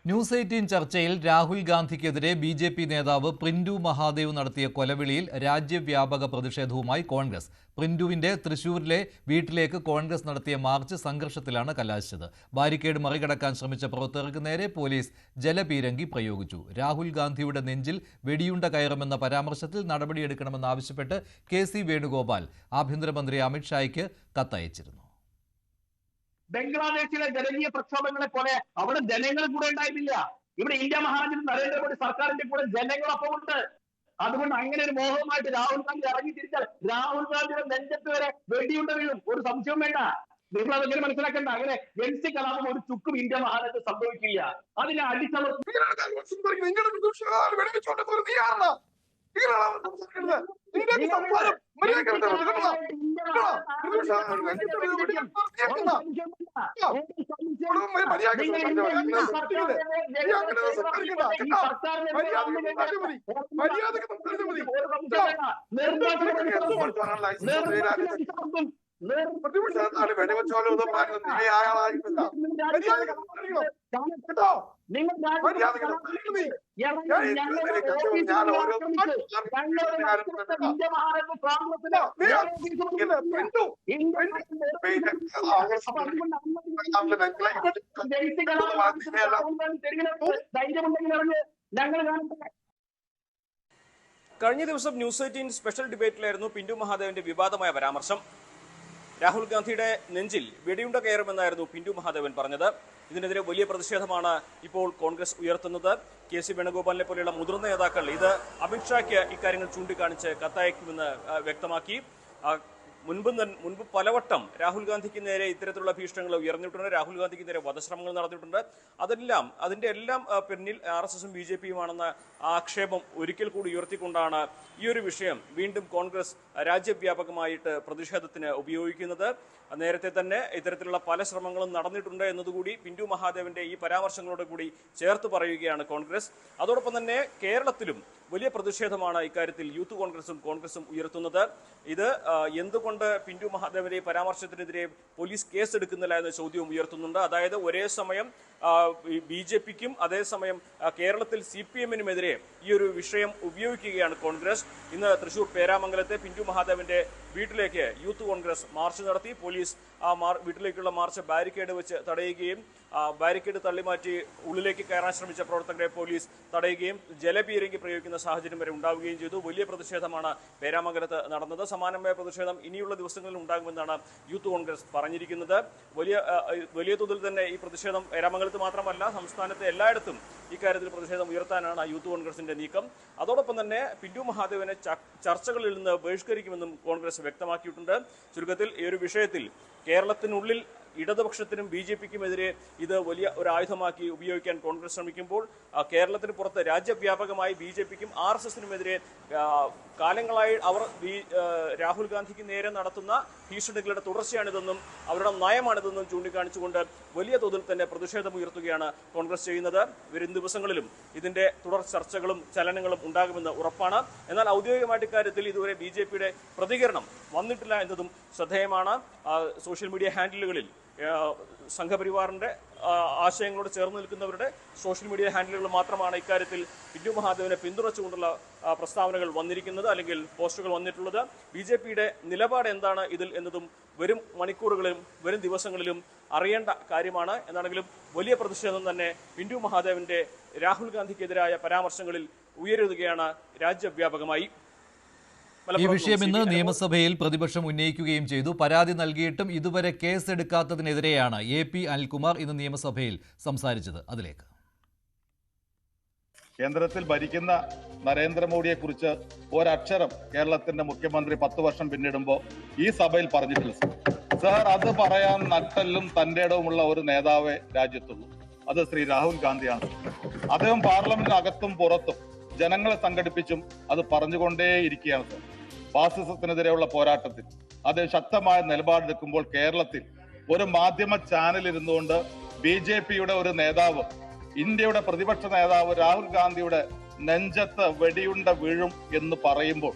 News 18 ചർച്ചയിൽ Rahul ഗാന്ധിക്കെതിരെ BJP. നേതാവ് print Mahadev നടത്തിയ കൊലവിളിയിൽ രാജ്യവ്യാപക പ്രതിഷേധവുമായി കോൺഗ്രസ്. പ്രിന്റുവിന്റെ തൃശൂരിലെ വീട്ടിലേക്ക് കോൺഗ്രസ് നടത്തിയ മാർച്ച് സംഘർഷത്തിലാണ് കലാശിച്ചത്. ബാരിക്കേഡ് മറികടക്കാൻ ശ്രമിച്ച പ്രവർത്തകർക്ക് നേരെ പോലീസ് ജലപീരങ്കി പ്രയോഗിച്ചു. രാഹുൽ ഗാന്ധിയുടെ നെഞ്ചിൽ വെടിയുണ്ട കയറുമെന്ന പരാമർശത്തിൽ നടപടിയെടുക്കണമെന്നാവശ്യപ്പെട്ട് കെ.സി. വേണുഗോപാൽ ആഭ്യന്തരമന്ത്രി അമിത്ഷായ്ക്ക് കത്തയച്ചിരുന്നു. ബംഗ്ലാദേശിലെ ജനകീയ പ്രക്ഷോഭങ്ങളെ പോലെ അവിടെ ജനങ്ങൾ കൂടെ ഉണ്ടായിരുന്നില്ല. ഇവിടെ ഇന്ത്യ മഹാരാജ്യത്ത് നരേന്ദ്രമോദി സർക്കാരിന്റെ കൂടെ ജനങ്ങളൊപ്പം ഉണ്ട്. അതുകൊണ്ട് അങ്ങനെ ഒരു മോഹവുമായിട്ട് രാഹുൽ ഗാന്ധി ഇറങ്ങി തിരിച്ചാൽ രാഹുൽ ഗാന്ധിയുടെ നെഞ്ചത്ത് വരെ വെടിയുണ്ട വീഴും. ഒരു സംശയവും വേണ്ട. നിങ്ങൾ അതെങ്ങനെ മനസ്സിലാക്കണ്ട. അങ്ങനെ എൻസി കലാപം ഒരു ചുക്കും ഇന്ത്യ മഹാരാജ്യത്ത് സംഭവിക്കില്ല. അതിനെ അടിച്ചമർത്തി കഴിഞ്ഞ ദിവസം ന്യൂസ് 18 സ്പെഷ്യൽ ഡിബേറ്റിലായിരുന്നു പിന്റു മഹാദേവന്റെ വിവാദമായ പരാമർശം. രാഹുൽ ഗാന്ധിയുടെ നെഞ്ചിൽ വെടിയുണ്ട കയറുമെന്നായിരുന്നു പിന്റു മഹാദേവൻ പറഞ്ഞത്. ഇതിനെതിരെ വലിയ പ്രതിഷേധമാണ് ഇപ്പോൾ കോൺഗ്രസ് ഉയർത്തുന്നത്. കെ.സി. വേണുഗോപാലിനെ പോലെയുള്ള മുതിർന്ന നേതാക്കൾ ഇത് അമിത്ഷായ്ക്ക് ഇക്കാര്യങ്ങൾ ചൂണ്ടിക്കാണിച്ച് കത്തയക്കുമെന്ന് വ്യക്തമാക്കി. മുൻപ് പലവട്ടം രാഹുൽ ഗാന്ധിക്ക് നേരെ ഇത്തരത്തിലുള്ള ഭീഷണികൾ ഉയർന്നിട്ടുണ്ട്. രാഹുൽ ഗാന്ധിക്ക് നേരെ വധശ്രമങ്ങൾ നടത്തിയിട്ടുണ്ട്. അതിന്റെ എല്ലാം പിന്നിൽ RSSും BJPയുമാണെന്ന ആക്ഷേപം ഒരിക്കൽ കൂടി ഉയർത്തിക്കൊണ്ടാണ് ഈ ഒരു വിഷയം വീണ്ടും കോൺഗ്രസ് രാജ്യവ്യാപകമായിട്ട് പ്രതിഷേധത്തിന് ഉപയോഗിക്കുന്നത്. നേരത്തെ തന്നെ ഇത്തരത്തിലുള്ള പല ശ്രമങ്ങളും നടന്നിട്ടുണ്ട് എന്നതുകൂടി പിന്റു മഹാദേവന്റെ ഈ പരാമർശങ്ങളോട് കൂടി ചേർത്ത് പറയുകയാണ് കോൺഗ്രസ്. അതോടൊപ്പം തന്നെ കേരളത്തിലും വലിയ പ്രതിഷേധമാണ് ഇക്കാര്യത്തിൽ യൂത്ത് കോൺഗ്രസും ഉയർത്തുന്നത്. ഇത് എന്തുകൊണ്ട് പിന്റു മഹാദേവന്റെ ഈ പരാമർശത്തിനെതിരെ പോലീസ് കേസെടുക്കുന്നില്ല എന്ന ചോദ്യവും ഉയർത്തുന്നുണ്ട്. അതായത് ഒരേ സമയം BJPക്കും അതേസമയം കേരളത്തിൽ CPMനുമെതിരെ ഈ ഒരു വിഷയം ഉപയോഗിക്കുകയാണ് കോൺഗ്രസ്. ഇന്ന് തൃശൂർ പേരാമംഗലത്തെ പിന്റു മഹാദേവന്റെ വീട്ടിലേക്ക് യൂത്ത് കോൺഗ്രസ് മാർച്ച് നടത്തി. പോലീസ് ആ വീട്ടിലേക്കുള്ള മാർച്ച് ബാരിക്കേഡ് വെച്ച് തടയുകയും ബാരിക്കേഡ് തള്ളിമാറ്റി ഉള്ളിലേക്ക് കയറാൻ ശ്രമിച്ച പ്രവർത്തകരെ പോലീസ് തടയുകയും ജലപീരങ്കി പ്രയോഗിക്കുന്ന സാഹചര്യം വരെ ഉണ്ടാവുകയും ചെയ്തു. വലിയ പ്രതിഷേധമാണ് പേരാമംഗലത്ത് നടന്നത്. സമാനമായ പ്രതിഷേധം ഇനിയുള്ള ദിവസങ്ങളിൽ ഉണ്ടാകുമെന്നാണ് യൂത്ത് കോൺഗ്രസ് പറഞ്ഞിരിക്കുന്നത്. വലിയ തോതിൽ തന്നെ ഈ പ്രതിഷേധം പേരാമംഗലത്ത് മാത്രമല്ല സംസ്ഥാനത്തെ എല്ലായിടത്തും ഇക്കാര്യത്തിൽ പ്രതിഷേധം ഉയർത്താനാണ് യൂത്ത് കോൺഗ്രസിന്റെ നീക്കം. അതോടൊപ്പം തന്നെ പിന്റു മഹാദേവനെ ചർച്ചകളിൽ നിന്ന് ബഹിഷ്കരിക്കുമെന്നും കോൺഗ്രസ് വ്യക്തമാക്കിയിട്ടുണ്ട്. ചുരുക്കത്തിൽ ഈ ഒരു വിഷയത്തിൽ കേരളത്തിനുള്ളിൽ ഇടതുപക്ഷത്തിനും BJPക്കുമെതിരെ ഇത് വലിയ ഒരു ആയുധമാക്കി ഉപയോഗിക്കാൻ കോൺഗ്രസ് ശ്രമിക്കുമ്പോൾ കേരളത്തിന് പുറത്ത് രാജ്യവ്യാപകമായി BJPക്കും RSSനുമെതിരെ കാലങ്ങളായി അവർ രാഹുൽ ഗാന്ധിക്ക് നേരെ നടത്തുന്ന ഭീഷണികളുടെ തുടർച്ചയാണിതെന്നും അവരുടെ നയമാണിതെന്നും ചൂണ്ടിക്കാണിച്ചുകൊണ്ട് വലിയ തോതിൽ തന്നെ പ്രതിഷേധമുയർത്തുകയാണ് കോൺഗ്രസ് ചെയ്യുന്നത്. വരും ദിവസങ്ങളിലും ഇതിന്റെ തുടർ ചർച്ചകളും ചലനങ്ങളും ഉണ്ടാകുമെന്ന് ഉറപ്പാണ്. എന്നാൽ ഔദ്യോഗികമായിട്ട് ഇക്കാര്യത്തിൽ ഇതുവരെ BJPയുടെ പ്രതികരണം വന്നിട്ടില്ല എന്നതും ശ്രദ്ധേയമാണ്. സോഷ്യൽ മീഡിയ ഹാൻഡിലുകളിൽ സംഘപരിവാറിന്റെ ആശയങ്ങളോട് ചേർന്ന് നിൽക്കുന്നവരുടെ സോഷ്യൽ മീഡിയ ഹാൻഡിലുകൾ മാത്രമാണ് ഇക്കാര്യത്തിൽ പിന്റു മഹാദേവനെ പിന്തുണച്ചുകൊണ്ടുള്ള പ്രസ്താവനകൾ വന്നിരിക്കുന്നത്, അല്ലെങ്കിൽ പോസ്റ്റുകൾ വന്നിട്ടുള്ളത്. BJPയുടെ നിലപാട് എന്താണ് ഇതിൽ എന്നതും വരും മണിക്കൂറുകളിലും വരും ദിവസങ്ങളിലും അറിയേണ്ട കാര്യമാണ്. എന്നാണെങ്കിലും വലിയ പ്രതിഷേധം തന്നെ പിന്റു മഹാദേവന്റെ രാഹുൽ ഗാന്ധിക്കെതിരായ പരാമർശങ്ങളിൽ ഉയരുകയാണ് രാജ്യവ്യാപകമായി. ഈ വിഷയം ഇന്ന് നിയമസഭയിൽ പ്രതിപക്ഷം ഉന്നയിക്കുകയും ചെയ്തു. പരാതി നൽകിയിട്ടും ഇതുവരെ കേസെടുക്കാത്തതിനെതിരെയാണ് AP അനിൽകുമാർ ഇന്ന് നിയമസഭയിൽ സംസാരിച്ചത്. അതിലേക്ക് കേന്ദ്രത്തിൽ ഭരിക്കുന്ന നരേന്ദ്രമോദിയെ കുറിച്ച് ഒരക്ഷരം കേരളത്തിന്റെ മുഖ്യമന്ത്രി 10 വർഷം പിന്നിടുമ്പോൾ ഈ സഭയിൽ പറഞ്ഞിട്ടില്ല സർ. അത് പറയാൻ നട്ടെല്ലും തന്റെ ഇടവുമുള്ള ഒരു നേതാവേ രാജ്യത്തുള്ളൂ. അത് ശ്രീ രാഹുൽ ഗാന്ധിയാണ്. അദ്ദേഹം പാർലമെന്റിനകത്തും പുറത്തും ജനങ്ങളെ സംഘടിപ്പിച്ചും അത് പറഞ്ഞുകൊണ്ടേയിരിക്കുകയാണ് സർ. ഫാസിസത്തിനെതിരെയുള്ള പോരാട്ടത്തിൽ അദ്ദേഹം ശക്തമായ നിലപാടെടുക്കുമ്പോൾ കേരളത്തിൽ ഒരു മാധ്യമ ചാനൽ ഇരുന്നുകൊണ്ട് BJPയുടെ ഒരു നേതാവ്, ഇന്ത്യയുടെ പ്രതിപക്ഷ നേതാവ് രാഹുൽ ഗാന്ധിയുടെ നെഞ്ചത്ത് വെടിയുണ്ട വീഴും എന്ന് പറയുമ്പോൾ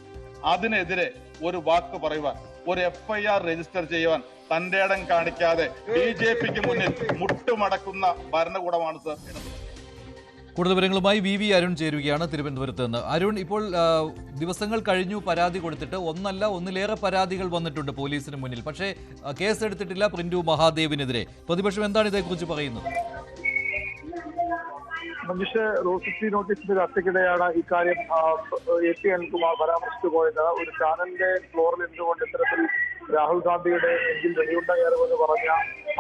അതിനെതിരെ ഒരു വാക്ക് പറയുവാൻ, ഒരു FIR രജിസ്റ്റർ ചെയ്യുവാൻ തന്റെ ഇടം കാണിക്കാതെ BJPക്ക് മുന്നിൽ മുട്ടുമടക്കുന്ന ഭരണകൂടമാണ് സർ. കൂടുതൽ വിവരങ്ങളുമായി വി അരുൺ ചേരുകയാണ് തിരുവനന്തപുരത്ത് നിന്ന്. അരുൺ, ഇപ്പോൾ ദിവസങ്ങൾ കഴിഞ്ഞു പരാതി കൊടുത്തിട്ട് ഒന്നിലേറെ പരാതികൾ വന്നിട്ടുണ്ട് പോലീസിന് മുന്നിൽ. പക്ഷേ കേസെടുത്തിട്ടില്ല പ്രിന്റു മഹാദേവിനെതിരെ. പ്രതിപക്ഷം എന്താണ് ഇതേക്കുറിച്ച് പറയുന്നത്? മനുഷ്യ റോസിറ്റി നോട്ടീസിന്റെ ചർച്ചയ്ക്കിടെയാണ് ഇക്കാര്യം AP അനിൽകുമാർ പരാമർശിച്ചു പോയത്. ഒരു ചാനലിന്റെ ഫ്ലോറിൽ നിന്നുകൊണ്ട് ഇത്തരത്തിൽ രാഹുൽ ഗാന്ധിയുടെ എങ്കിൽ വെടിയുണ്ട കയറുമെന്ന് പറഞ്ഞ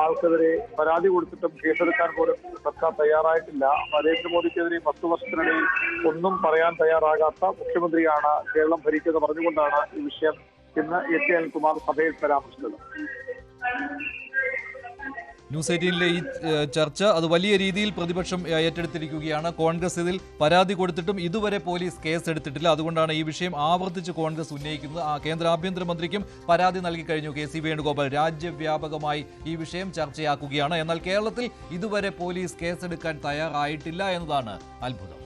ആൾക്കെതിരെ പരാതി കൊടുത്തിട്ടും കേസെടുക്കാൻ പോലും സർക്കാർ തയ്യാറായിട്ടില്ല. നരേന്ദ്രമോദിക്കെതിരെ 10 വർഷത്തിനിടയിൽ ഒന്നും പറയാൻ തയ്യാറാകാത്ത മുഖ്യമന്ത്രിയാണ് കേരളം ഭരിക്കുന്നത് പറഞ്ഞുകൊണ്ടാണ് ഈ വിഷയം ഇന്ന് AP അനിൽകുമാർ സഭയിൽ പരാമർശിച്ചത്. ന്യൂസ് 18ലെ ഈ ചർച്ച അത് വലിയ രീതിയിൽ പ്രതിപക്ഷം ഏറ്റെടുത്തിരിക്കുകയാണ്. കോൺഗ്രസ് ഇതിൽ പരാതി കൊടുത്തിട്ടും ഇതുവരെ പോലീസ് കേസെടുത്തിട്ടില്ല. അതുകൊണ്ടാണ് ഈ വിഷയം ആവർത്തിച്ച് കോൺഗ്രസ് ഉന്നയിക്കുന്നത്. കേന്ദ്ര ആഭ്യന്തരമന്ത്രിക്കും പരാതി നൽകി കഴിഞ്ഞു KC വേണുഗോപാൽ. രാജ്യവ്യാപകമായി ഈ വിഷയം ചർച്ചയാക്കുകയാണ്. എന്നാൽ കേരളത്തിൽ ഇതുവരെ പോലീസ് കേസെടുക്കാൻ തയ്യാറായിട്ടില്ല എന്നതാണ് അത്ഭുതം.